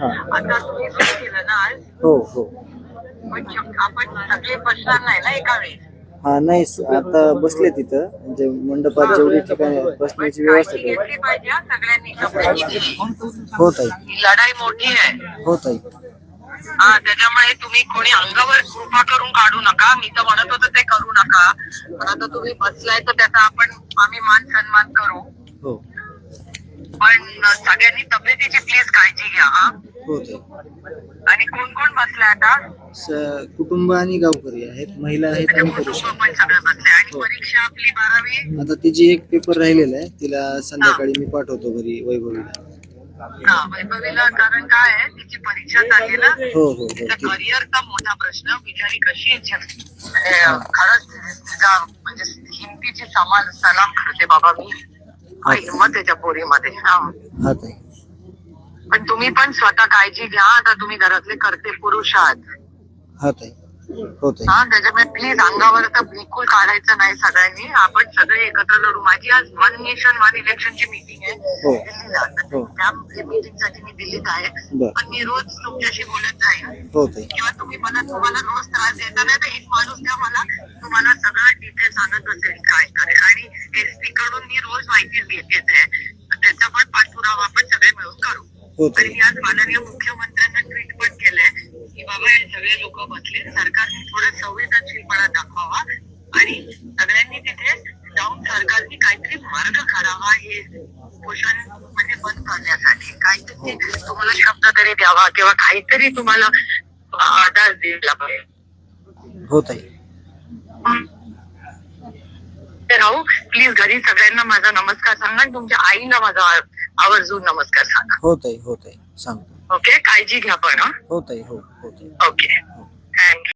आता तुम्ही सुरू केलं ना आज, हो हो. पण आपण सगळे बसणार नाही ना एका वेळेस. हा नाही, आता बसले तिथं म्हणजे मंडपात जेवढी ठिकाणी बसण्याची व्यवस्था काळजी केली. घेतली पाहिजे हा सगळ्यांनी शपथविधी. हो ताई. ही लढाई मोठी आहे. हो ताई. हा, त्याच्यामुळे तुम्ही कोणी अंगावर कृपा करून काढू नका. मी तर म्हणत होतो ते करू नका, पण आता तुम्ही बसलाय तर त्याचा आम्ही मान सन्मान करू. हो पण सगळ्यांनी तब्येतीची प्लीज काळजी घ्या हा. हो ताई. आणि कोण कोण बसलाय आता? कुटुंब आणि गावकरी आहेत, महिला आहेत आणि पुरुष कुटुंब आहेत. पण सगळं बसले. आणि हो. परीक्षा आपली 12वी. आता तिची एक पेपर राहिलेला आहे, तिला संध्याकाळी मी पाठवतो घरी वैभवीला. हा, वैभवीला. कारण काय आहे, तिची परीक्षा चालली ना. हो हो तिचा हो. करिअरचा मोठा प्रश्न. बिचारी कशी खरंच तिचा म्हणजे हिमतीची सलाम करते बाबा मी. हिंमत त्याच्या पोरीमध्ये. हा, हा ताई. पण तुम्ही पण स्वतः काळजी घ्या. आता तुम्ही घरातले करते पुरुष आहात. हा ताई. हो ताई. हा, त्याच्यामुळे प्लीज अंगावर तर बिलकुल काढायचं नाही सगळ्यांनी. आपण सगळे एकत्र लढू. माझी आज 1 नेशन 1 इलेक्शनची मीटिंग आहे हो. दिल्लीला. हो. त्या मीटिंग साठी मी दिल्लीत आहे. बर. पण मी रोज तुमच्याशी बोलत जाईन. हो ताई. किंवा तुम्हाला रोज त्रास देता नाही तर एक माणूस द्या मला, तुम्हाला सगळं डिटेल सांगत असेल काय करेल. आणि एसपी कडून मी रोज माहिती घेते. त्याचा पण पाठपुरावा आपण सगळे मिळून करू. हो आणि ताई. मी आज माननीय मुख्यमंत्र्यांना ट्विट पण केलंय की बाबा हे सगळे लोक बसले, सरकारने थोडा संवेदनशीलपणा दाखवावा आणि सगळ्यांनी तिथे जाऊन सरकारने काहीतरी मार्ग काढावा हे उपोषण म्हणजे बंद करण्यासाठी. काहीतरी तुम्हाला शब्द तरी द्यावा किंवा काहीतरी तुम्हाला आधार दिला पाहिजे. हो ताई. राहू प्लीज. घरी सगळ्यांना माझा नमस्कार सांगा आणि तुमच्या आईला माझा आवर्जून नमस्कार सांगा. हो ताई. हो ताई सांगतो. ओके, काळजी घ्या पण. हो ताई. हो हो ताई. ओके. हो.